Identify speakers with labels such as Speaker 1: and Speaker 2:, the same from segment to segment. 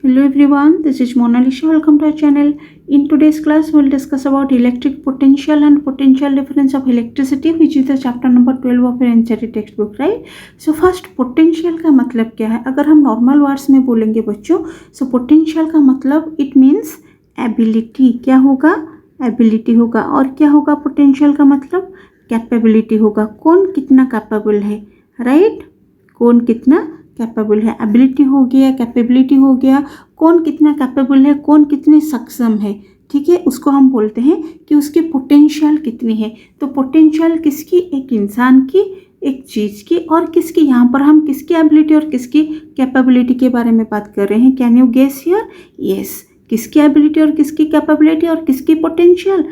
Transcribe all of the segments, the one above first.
Speaker 1: Hello everyone, this is Monalisha. Welcome to our channel. In today's class, we'll discuss about electric potential and potential difference of electricity, which is the chapter number 12 of your NCERT textbook, right? So first, potential का मतलब क्या है? अगर हम normal words में बोलेंगे बच्चों, so potential का मतलब it means ability. क्या होगा? Ability होगा. और क्या होगा potential का मतलब? Capability होगा. कौन कितना capable है, right? कौन कितना कैपेबल है, एबिलिटी हो गया, कैपेबिलिटी हो गया, कौन कितना कैपेबल है, कौन कितने सक्षम है, ठीक है, उसको हम बोलते हैं कि उसकी पोटेंशियल कितनी है। तो पोटेंशियल किसकी? एक इंसान की, एक चीज़ की, और किसकी? यहाँ पर हम किसकी एबिलिटी और किसकी कैपेबिलिटी के बारे में बात कर रहे हैं। Can you guess here? Yes, किसकी एबिलिटी और किसकी कैपेबिलिटी और किसकी पोटेंशियल?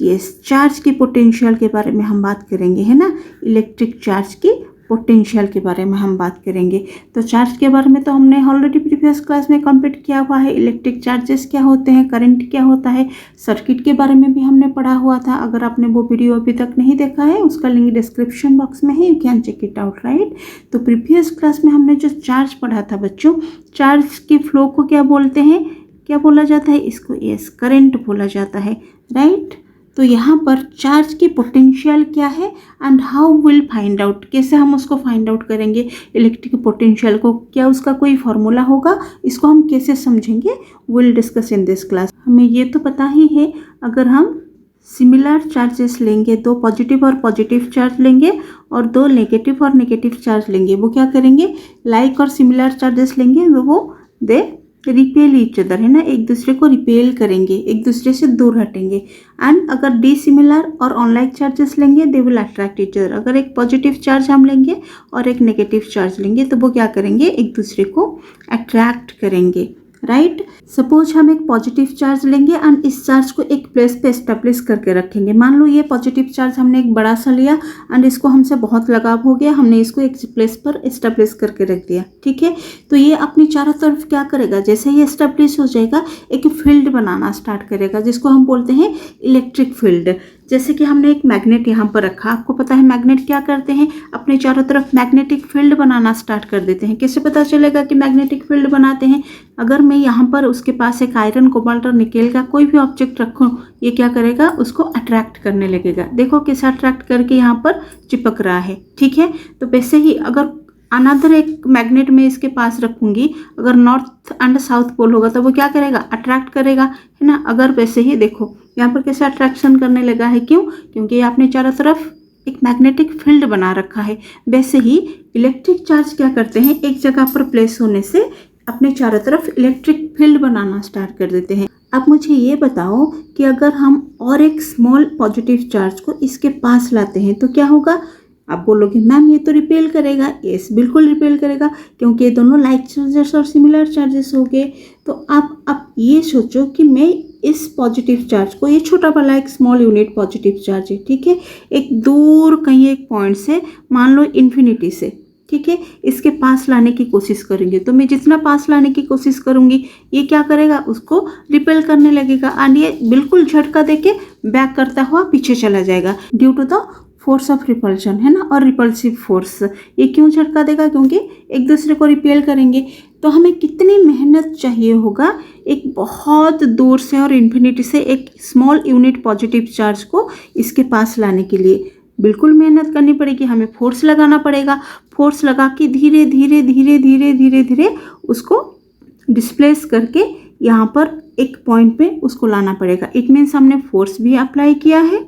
Speaker 1: यस, चार्ज की पोटेंशियल के बारे में हम बात करेंगे, है ना। इलेक्ट्रिक चार्ज की पोटेंशियल के बारे में हम बात करेंगे। तो चार्ज के बारे में तो हमने ऑलरेडी प्रीवियस क्लास में कंप्लीट किया हुआ है। इलेक्ट्रिक चार्जेस क्या होते हैं, करंट क्या होता है, सर्किट के बारे में भी हमने पढ़ा हुआ था। अगर आपने वो वीडियो अभी तक नहीं देखा है, उसका लिंक डिस्क्रिप्शन बॉक्स में है, you can check it out, right. तो प्रीवियस क्लास में हमने जो चार्ज पढ़ा था बच्चों, चार्ज के फ्लो को क्या बोलते हैं, क्या बोला जाता है इसको? यस, करंट बोला जाता है, राइट। तो यहाँ पर चार्ज की पोटेंशियल क्या है and how will find out, कैसे हम उसको फाइंड आउट करेंगे इलेक्ट्रिक पोटेंशियल को, क्या उसका कोई फॉर्मूला होगा, इसको हम कैसे समझेंगे, will discuss in this class. हमें ये तो पता ही है, अगर हम सिमिलर चार्जेस लेंगे, दो पॉजिटिव और पॉजिटिव चार्ज लेंगे और दो नेगेटिव और नेगेटिव चार्ज लेंगे, वो क्या करेंगे, लाइक और सिमिलर चार्जेस लेंगे, वो दे रिपेल ईच अदर, है ना, एक दूसरे को रिपेल करेंगे, एक दूसरे से दूर हटेंगे। एंड अगर डिसिमिलर और अनलाइक चार्जेस लेंगे, they will attract each other. अगर एक पॉजिटिव चार्ज हम लेंगे और एक नेगेटिव चार्ज लेंगे, तो वो क्या करेंगे, एक दूसरे को अट्रैक्ट करेंगे, राइट। सपोज हम एक पॉजिटिव चार्ज लेंगे एंड इस चार्ज को एक प्लेस पे एस्टेब्लिश करके रखेंगे। मान लो ये पॉजिटिव चार्ज हमने एक बड़ा सा लिया एंड इसको हमसे बहुत लगाव हो गया, हमने इसको एक प्लेस पर एस्टेब्लिश करके रख दिया, ठीक है। तो ये अपनी चारों तरफ क्या करेगा, जैसे ही एस्टेब्लिश हो जाएगा, एक फील्ड बनाना स्टार्ट करेगा, जिसको हम बोलते हैं इलेक्ट्रिक फील्ड। जैसे कि हमने एक मैग्नेट यहाँ पर रखा, आपको पता है मैग्नेट क्या करते हैं, अपने चारों तरफ मैग्नेटिक फील्ड बनाना स्टार्ट कर देते हैं। कैसे पता चलेगा कि मैग्नेटिक फील्ड बनाते हैं? अगर मैं यहाँ पर उसके पास एक आयरन, कोबाल्ट और निकेल का कोई भी ऑब्जेक्ट रखूँ, ये क्या करेगा, उसको अट्रैक्ट करने लगेगा। देखो कैसे अट्रैक्ट करके यहाँ पर चिपक रहा है, ठीक है। तो वैसे ही अगर अनदर एक मैग्नेट में इसके पास रखूंगी, अगर नॉर्थ एंड साउथ पोल होगा तो वो क्या करेगा, अट्रैक्ट करेगा, है ना। अगर वैसे ही देखो यहाँ पर कैसे अट्रैक्शन करने लगा है, क्यों? क्योंकि आपने चारों तरफ एक मैग्नेटिक फील्ड बना रखा है। वैसे ही इलेक्ट्रिक चार्ज क्या करते हैं, एक जगह पर प्लेस होने से अपने चारों तरफ इलेक्ट्रिक फील्ड बनाना स्टार्ट कर देते हैं। अब मुझे ये बताओ कि अगर हम और एक स्मॉल पॉजिटिव चार्ज को इसके पास लाते हैं तो क्या होगा? आप बोलोगे मैम ये तो रिपेल करेगा। यस, बिल्कुल रिपेल करेगा, क्योंकि ये दोनों लाइक चार्जेस और सिमिलर चार्जेस हो गए। तो आप ये सोचो कि मैं इस पॉजिटिव चार्ज को, ये छोटा वाला एक स्मॉल यूनिट पॉजिटिव चार्ज है, ठीक है, एक दूर कहीं एक पॉइंट से, मान लो इन्फिनिटी से, ठीक है, इसके पास लाने की कोशिश करेंगे। तो मैं जितना पास लाने की कोशिश करूंगी, ये क्या करेगा, उसको रिपेल करने लगेगा एंड ये बिल्कुल झटका देके बैक करता हुआ पीछे चला जाएगा due to the force of repulsion, है ना, और रिपल्सिव फोर्स। ये क्यों झटका देगा? क्योंकि एक दूसरे को रिपेल करेंगे। तो हमें कितनी मेहनत चाहिए होगा एक बहुत दूर से और इन्फिनिटी से एक स्मॉल यूनिट पॉजिटिव चार्ज को इसके पास लाने के लिए? बिल्कुल मेहनत करनी पड़ेगी, हमें फोर्स लगाना पड़ेगा। फोर्स लगा के धीरे धीरे धीरे धीरे धीरे धीरे उसको डिस्प्लेस करके यहाँ पर एक पॉइंट पे उसको लाना पड़ेगा। इट मीन्स हमने फोर्स भी अप्लाई किया है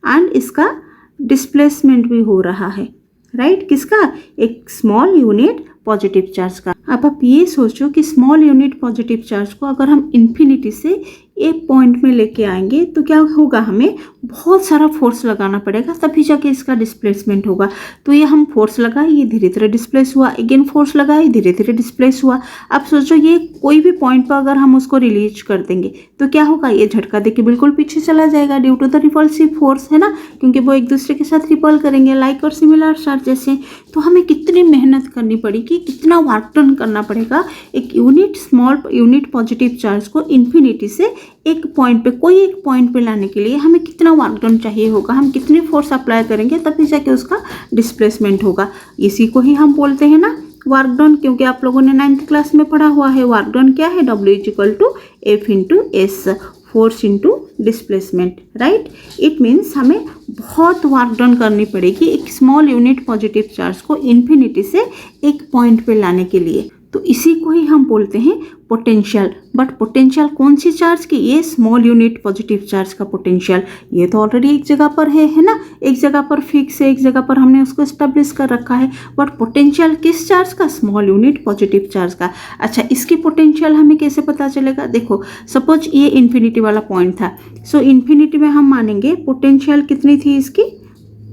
Speaker 1: एंड इसका डिस्प्लेसमेंट भी हो रहा है, राइट। किसका? एक स्मॉल यूनिट पॉजिटिव चार्ज का। अब आप ये सोचो कि स्मॉल यूनिट पॉजिटिव चार्ज को अगर हम इन्फिनिटी से एक पॉइंट में लेके आएंगे तो क्या होगा, हमें बहुत सारा फोर्स लगाना पड़ेगा, तभी जाके इसका डिस्प्लेसमेंट होगा। तो ये हम फोर्स लगाए, ये धीरे धीरे डिस्प्लेस हुआ, अगेन फोर्स लगाए, धीरे धीरे डिस्प्लेस हुआ। अब सोचो ये कोई भी पॉइंट पर अगर हम उसको रिलीज कर देंगे तो क्या होगा, ये झटका देके बिल्कुल पीछे चला जाएगा due to the repulsive force, है ना, क्योंकि वो एक दूसरे के साथ रिपल करेंगे, लाइक और सिमिलर चार्जेस हैं। तो हमें कितनी मेहनत करनी पड़ेगी, कितना वर्क डन करना पड़ेगा एक स्मॉल यूनिट पॉजिटिव चार्ज को इन्फिनिटी से एक पॉइंट पे, कोई एक पॉइंट पे लाने के लिए हमें कितना वर्क डन चाहिए होगा, हम कितनी फोर्स अप्लाई करेंगे तभी जाके उसका डिस्प्लेसमेंट होगा। इसी को ही हम बोलते हैं ना वर्क डन, क्योंकि आप लोगों ने 9th क्लास में पढ़ा हुआ है वर्क डन क्या है, W is equal to F into S, force into displacement, right. It means हमें बहुत वर्क डन करनी पड़ेगी एक स्मॉल यूनिट पॉजिटिव चार्ज को इन्फिनिटी से एक पॉइंट पे लाने के लिए। तो इसी को ही हम बोलते हैं पोटेंशियल। बट पोटेंशियल कौन सी चार्ज की, ये स्मॉल यूनिट पॉजिटिव चार्ज का पोटेंशियल। ये तो ऑलरेडी एक जगह पर है ना, एक जगह पर फिक्स है, एक जगह पर हमने उसको एस्टेब्लिश कर रखा है। बट पोटेंशियल किस चार्ज का, स्मॉल यूनिट पॉजिटिव चार्ज का। अच्छा, इसकी पोटेंशियल हमें कैसे पता चलेगा, देखो सपोज ये इन्फिनिटी वाला पॉइंट था, सो इन्फिनिटी में हम मानेंगे पोटेंशियल कितनी थी इसकी,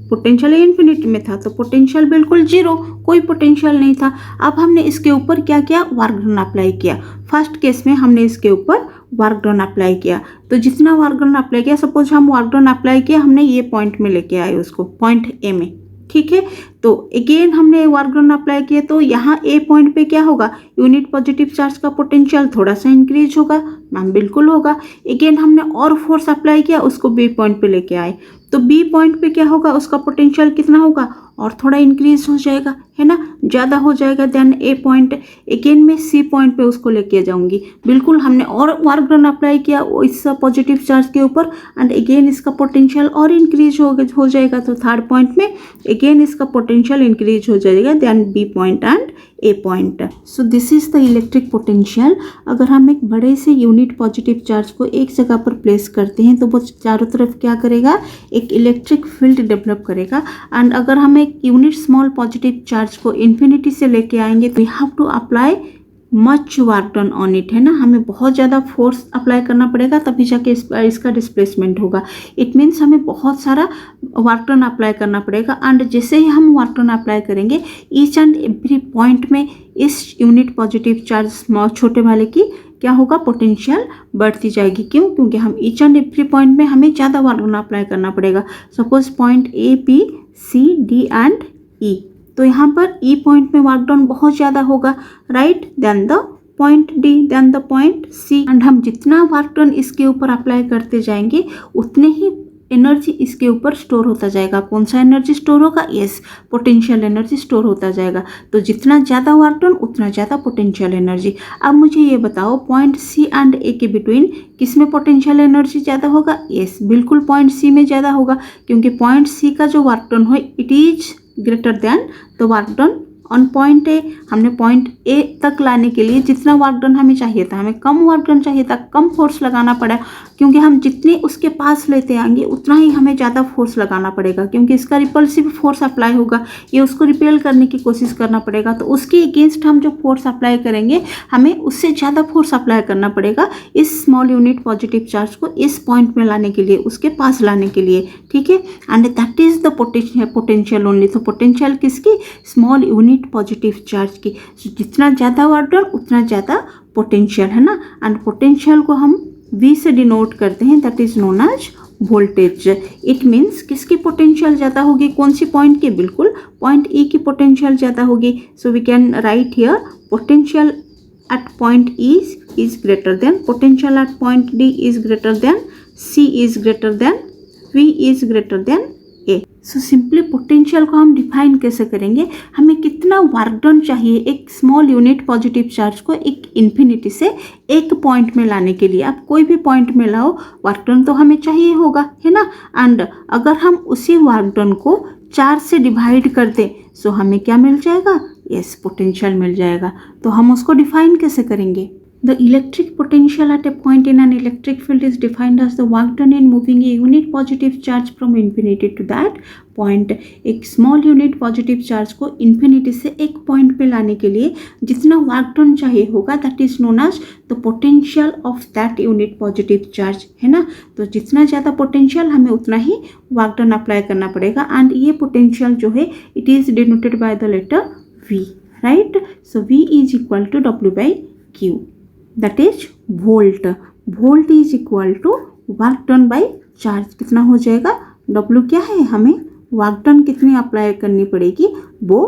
Speaker 1: पोटेंशियल इन्फिनिटी में था तो पोटेंशियल बिल्कुल जीरो, कोई पोटेंशियल नहीं था। अब हमने इसके ऊपर क्या किया, वर्क डन अप्लाई किया। फर्स्ट केस में हमने इसके ऊपर वर्क डन अप्लाई किया, तो जितना वर्क डन अप्लाई किया, सपोज हम वर्क डन अप्लाई किया, हमने ये पॉइंट में लेके आए उसको, पॉइंट ए में, ठीक है। तो अगेन हमने वर्क डन अप्लाई किया, तो यहाँ ए पॉइंट पे क्या होगा, यूनिट पॉजिटिव चार्ज का पोटेंशियल थोड़ा सा इंक्रीज होगा, मैम बिल्कुल होगा। अगेन हमने और फोर्स अप्लाई किया, उसको बी पॉइंट पे लेके आए, तो बी पॉइंट पे क्या होगा, उसका पोटेंशियल कितना होगा, और थोड़ा इंक्रीज हो जाएगा, है ना, ज़्यादा हो जाएगा देन ए पॉइंट। अगेन मैं सी पॉइंट पे उसको लेके जाऊंगी, बिल्कुल हमने और वर्क डन अप्लाई किया इस पॉजिटिव चार्ज के ऊपर, एंड अगेन इसका पोटेंशियल और इंक्रीज हो जाएगा। तो थर्ड पॉइंट में अगेन इसका पोटेंशियल इंक्रीज हो जाएगा then B point and A point. So this is the electric potential. अगर हम एक बड़े से यूनिट पॉजिटिव चार्ज को एक जगह पर प्लेस करते हैं तो वो चारों तरफ क्या करेगा, एक इलेक्ट्रिक फील्ड डेवलप करेगा। एंड अगर हम एक यूनिट स्मॉल पॉजिटिव चार्ज को इन्फिनिटी से लेके आएंगे तो we have to apply much work done on it, है ना, हमें बहुत ज़्यादा फोर्स अप्लाई करना पड़ेगा तभी जाके इसका डिस्प्लेसमेंट होगा। इट मीन्स हमें बहुत सारा वर्क डन अप्लाई करना पड़ेगा। एंड जैसे ही हम वर्क डन अप्लाई करेंगे ईच एंड एवरी पॉइंट में इस यूनिट पॉजिटिव चार्ज छोटे वाले की क्या होगा, पोटेंशियल बढ़ती जाएगी। क्यों, क्योंकि हम ईच एंड एवरी पॉइंट में हमें ज़्यादा वर्क डन अप्लाई करना पड़ेगा। Suppose point A, B, C, D and E, तो यहाँ पर ई पॉइंट में वर्क डन बहुत ज़्यादा होगा, right, then the point D, then the point C. And हम जितना वर्क डन इसके ऊपर अप्लाई करते जाएंगे उतने ही एनर्जी इसके ऊपर स्टोर होता जाएगा। कौन सा एनर्जी स्टोर होगा, यस, पोटेंशियल एनर्जी स्टोर होता जाएगा। तो जितना ज़्यादा वर्क डन उतना ज़्यादा पोटेंशियल एनर्जी। अब मुझे ये बताओ पॉइंट सी एंड ए के बिटवीन किस में पोटेंशियल एनर्जी ज़्यादा होगा, यस बिल्कुल पॉइंट सी में ज़्यादा होगा, क्योंकि पॉइंट सी का जो वर्क डन हो it is greater then the work done on point A. हमने पॉइंट ए तक लाने के लिए जितना वर्क डन हमें चाहिए था, हमें कम वर्क डन चाहिए था, कम फोर्स लगाना पड़ा, क्योंकि हम जितने उसके पास लेते आएंगे उतना ही हमें ज़्यादा फोर्स लगाना पड़ेगा, क्योंकि इसका रिपल्सिव फोर्स अप्लाई होगा, ये उसको रिपेल करने की कोशिश करना पड़ेगा। तो उसके अगेंस्ट हम जो फोर्स अप्लाई करेंगे हमें उससे ज़्यादा फोर्स अप्लाई करना पड़ेगा इस स्मॉल यूनिट पॉजिटिव चार्ज को इस पॉइंट में लाने के लिए, उसके पास लाने के लिए, ठीक है। And that is the potential only. तो पोटेंशियल किसकी, स्मॉल यूनिट पॉजिटिव चार्ज की। जितना ज़्यादा वर्क डन उतना ज़्यादा पोटेंशियल, है ना। एंड पोटेंशियल को हम V से डिनोट करते हैं, that is known as voltage. It means किसकी पोटेंशियल ज़्यादा होगी, कौन सी पॉइंट की, बिल्कुल पॉइंट E की पोटेंशियल ज़्यादा होगी। So we can write here potential at point E is greater than, potential at point D is greater than, C is greater than, V is greater than A। So simply potential को हम define कैसे करेंगे, हमें कितना work done चाहिए एक small unit positive charge को एक इन्फिनिटी से एक पॉइंट में लाने के लिए। आप कोई भी पॉइंट में लाओ वर्क डन तो हमें चाहिए होगा, है ना। एंड अगर हम उसी वर्क डन को 4 से डिवाइड कर दें सो हमें क्या मिल जाएगा, यस पोटेंशियल मिल जाएगा। तो हम उसको डिफाइन कैसे करेंगे, The electric potential at a point in an electric field is defined as the work done in moving a unit positive charge from infinity to that point। एक small unit positive charge को infinity से एक point पे लाने के लिए जितना work done चाहिए होगा that is known as the potential of that unit positive charge, है ना। तो जितना ज़्यादा potential हमें उतना ही work done apply करना पड़ेगा। and ये potential जो है it is denoted by the letter V, right। so V is equal to W by Q, that is volt। volt is equal to work done by charge। कितना हो जाएगा, W क्या है, हमें वर्क डन कितनी apply करनी पड़ेगी वो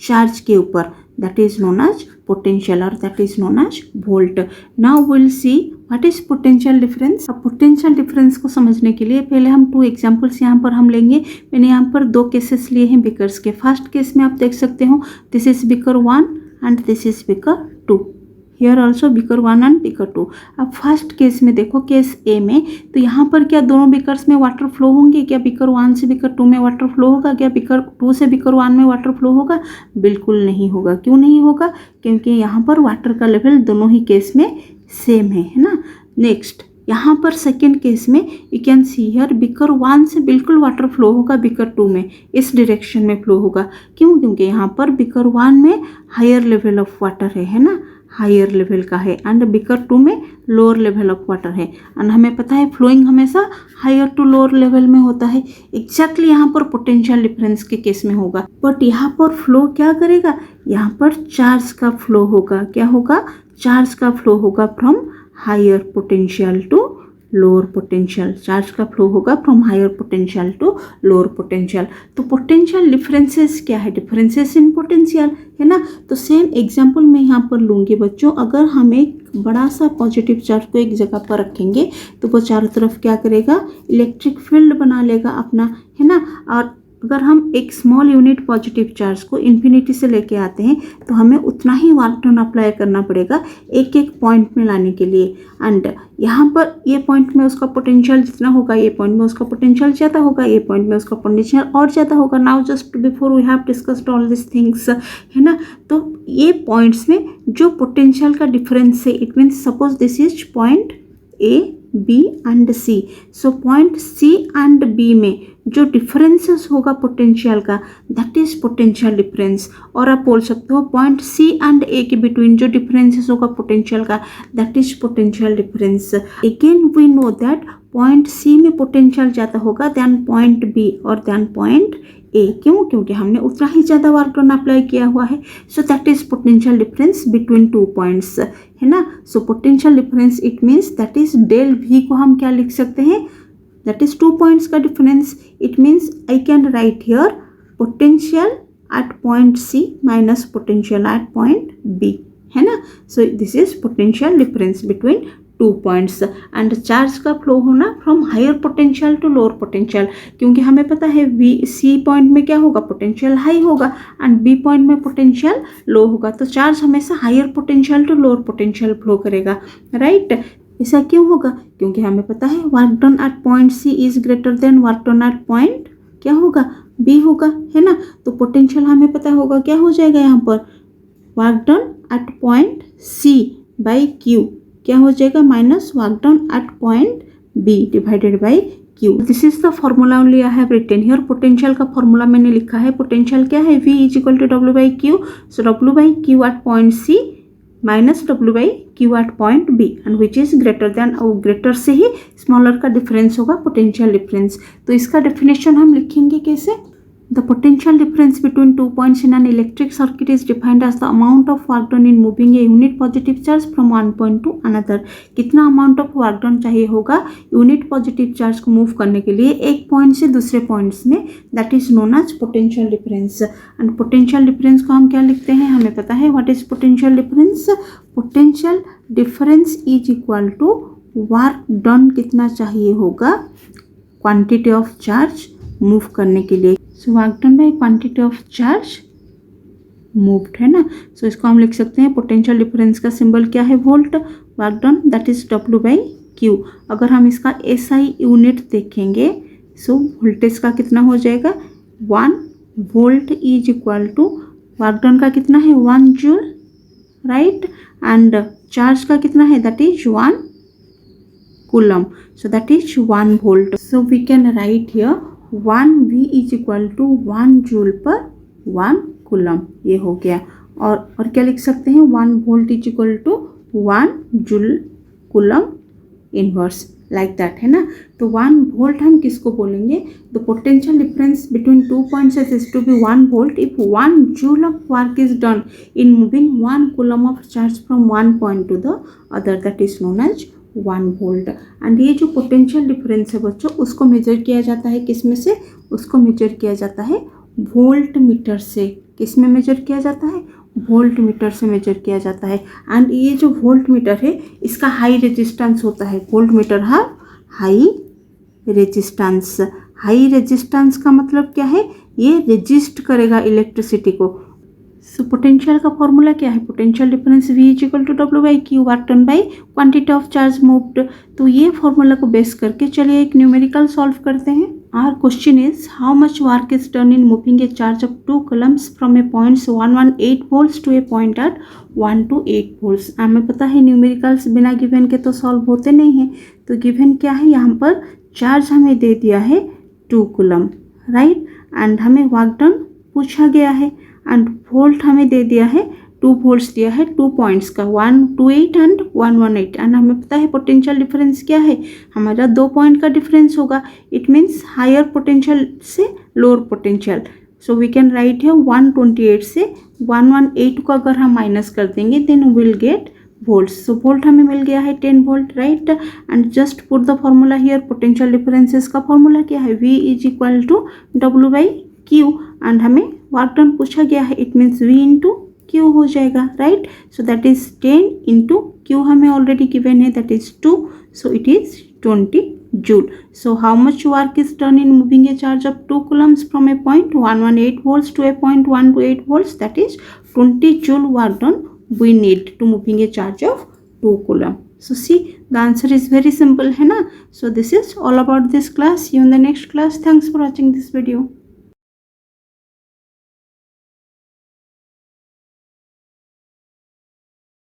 Speaker 1: चार्ज के ऊपर, that is known as potential और that is known as volt। now we'll see what is potential difference। अब potential difference को समझने के लिए पहले हम 2 एग्जाम्पल्स यहाँ पर हम लेंगे। मैंने यहाँ पर 2 केसेस लिए हैं बिकर्स के। फर्स्ट केस में आप देख सकते हो this is beaker 1 and this is beaker 2. Here also beaker 1 and beaker 2. अब फर्स्ट केस में देखो, केस ए में, तो यहाँ पर क्या दोनों बीकर्स में वाटर फ्लो होंगे? क्या बीकर 1 से बीकर 2 में वाटर फ्लो होगा? क्या बीकर 2 से बीकर 1 में वाटर फ्लो होगा? बिल्कुल नहीं होगा। क्यों नहीं होगा? क्योंकि यहाँ पर वाटर का लेवल दोनों ही केस में सेम है ना। नेक्स्ट यहाँ पर सेकेंड केस में you can see here beaker 1 से बिल्कुल वाटर फ्लो होगा, बीकर 2 में इस डायरेक्शन में फ्लो होगा। क्यों? क्योंकि यहाँ पर बीकर 1 में हायर लेवल ऑफ वाटर है ना, हायर लेवल का है, एंड बीकर 2 में लोअर लेवल ऑफ वाटर है। एंड हमें पता है फ्लोइंग हमेशा हायर टू लोअर लेवल में होता है। एग्जैक्टली यहाँ पर पोटेंशियल डिफरेंस के केस में होगा, बट यहाँ पर फ्लो क्या करेगा? यहाँ पर चार्ज का फ्लो होगा। क्या होगा? चार्ज का फ्लो होगा from higher potential to lower potential. Charge का फ्लो होगा from higher potential to lower potential. तो पोटेंशियल डिफरेंसेस क्या है? डिफरेंसेस इन पोटेंशियल है ना। तो सेम एग्जांपल मैं यहाँ पर लूँगी बच्चों। अगर हम एक बड़ा सा पॉजिटिव चार्ज को एक जगह पर रखेंगे तो वो चारों तरफ क्या करेगा? इलेक्ट्रिक फील्ड बना लेगा अपना, है ना। और अगर हम एक स्मॉल यूनिट पॉजिटिव चार्ज को इन्फिनिटी से लेके आते हैं तो हमें उतना ही वर्क डन अप्लाई करना पड़ेगा एक एक पॉइंट में लाने के लिए। एंड यहाँ पर ये पॉइंट में उसका पोटेंशियल जितना होगा, ये पॉइंट में उसका पोटेंशियल ज़्यादा होगा, ये पॉइंट में उसका पोटेंशियल और ज़्यादा होगा। Now just before we have discussed all this things, है ना। तो ये पॉइंट्स में जो पोटेंशियल का डिफरेंस है, it means suppose this is point A, B and C. So point C and B में जो डिफरेंसेस होगा पोटेंशियल का, दैट इज पोटेंशियल डिफरेंस। और आप बोल सकते हो पॉइंट सी एंड ए के बिटवीन जो डिफरेंसेस होगा पोटेंशियल का, that is potential difference. Again we know that point C में पोटेंशियल ज़्यादा होगा दैन पॉइंट बी और दैन पॉइंट ए। क्यों? क्योंकि हमने उतना ही ज़्यादा वर्क डन अप्लाई किया हुआ है। So that is potential difference between two points, है ना। So potential difference it means that is del V को हम क्या लिख सकते हैं? दैट इज टू पॉइंट्स का difference. It means I can write here potential at point C minus potential at point B, है ना। So this is potential difference between two points. And charge का फ्लो होना from higher potential to lower potential, क्योंकि हमें पता है we C point में क्या होगा? पोटेंशियल हाई होगा एंड बी पॉइंट में पोटेंशियल लो होगा। तो चार्ज हमेशा higher potential to lower potential flow करेगा, राइट। ऐसा क्यों होगा? क्योंकि हमें पता है work done at point C is greater than work done at point क्या होगा? बी होगा, है ना। तो पोटेंशियल हमें पता होगा क्या हो जाएगा यहाँ पर? Work done at point C by Q क्या हो जाएगा? Minus work done at point B divided by Q. This is the formula only I have written here. Potential का फॉर्मूला मैंने लिखा है। पोटेंशियल क्या है? V is equal to W by Q. So W by Q at point C minus W by Q at point B, and which is greater than, और greater से ही smaller का difference होगा potential difference. तो इसका definition हम लिखेंगे कैसे? The potential difference between 2 points in an electric circuit is defined as the amount of work done in moving a unit positive charge from one point to another. कितना amount of work done चाहिए होगा unit positive charge को move करने के लिए एक point से दूसरे पॉइंट्स में, that is known as potential difference. And potential difference को हम क्या लिखते हैं? हमें पता है what is potential difference. Potential difference is equal to work done कितना चाहिए होगा क्वांटिटी ऑफ चार्ज मूव करने के लिए। So work done by quantity of charge moved, है ना। सो इसको हम लिख सकते हैं पोटेंशियल डिफरेंस का सिंबल क्या है? Volt. Work done that is W by Q. अगर हम इसका एसआई यूनिट देखेंगे, सो वोल्टेज का कितना हो जाएगा? 1 volt is equal to work done का कितना है? 1 जूल, राइट। एंड चार्ज का कितना है? That is 1 coulomb. So that is 1 volt. So we can write here 1 V is equal to 1 joule per 1 coulomb. ये हो गया। और क्या लिख सकते हैं? 1 volt is equal to 1 joule coulomb inverse, like that, है ना। तो 1 वोल्ट हम किसको बोलेंगे? The potential difference between 2 points is to be 1 volt if 1 joule of work is done in moving 1 coulomb of charge from 1 point to the other, that is known as 1 volt. And ये जो potential difference है बच्चों, उसको major किया जाता है किस में से? उसको मेजर किया जाता है वोल्ट मीटर से। किस में मेजर किया जाता है? वोल्ट मीटर से मेजर किया जाता है। एंड ये जो वोल्ट मीटर है इसका हाई रेजिस्टेंस होता है। वोल्ट मीटर है हाई रेजिस्टेंस। हाई रेजिस्टेंस का मतलब क्या है? ये रेजिस्ट करेगा इलेक्ट्रिसिटी को। सो पोटेंशियल का फॉर्मूला क्या है, potential difference V is equal to W by Q, work done by quantity of charge moved. तो ये फॉर्मूला को बेस करके चलिए एक न्यूमेरिकल सॉल्व करते हैं। Our question is how much work is done in moving a charge of 2 coulombs from a point 118 volts to a point at 128 volts. हमें पता है न्यूमेरिकल्स बिना गिवन के तो सॉल्व होते नहीं हैं। तो गिवन क्या है, यहाँ पर चार्ज हमें दे दिया है 2 कूलम, राइट, एंड हमें वर्क डन पूछा गया है, एंड वोल्ट हमें दे दिया है 2 वोल्ट्स दिया है 2 पॉइंट्स का 128 एंड 118, एंड हमें पता है पोटेंशियल डिफरेंस क्या है, हमारा 2 पॉइंट का डिफरेंस होगा। इट मीन्स हायर पोटेंशियल से lower potential. So we can write है 128 से 118 को अगर हम माइनस कर देंगे then will get volts. So volt हमें मिल गया है 10 volt, right, and just put the formula here. Potential differences का फॉर्मूला क्या है, V is equal to W by Q, and हमें वर्क डन पूछा गया है, it means V into Q हो जाएगा, right. So that is 10 into Q हमें ऑलरेडी गिवन है, that is 2, so it is 20 joule. So how much work is done in moving a charge of 2 coulombs from a point 118 volts to a point 128 volts, that is 20 joule work done we need to moving a charge of 2 coulomb. So see, the answer is very simple है ना. So this is all about this class. See you in the next class. Thanks for watching this video.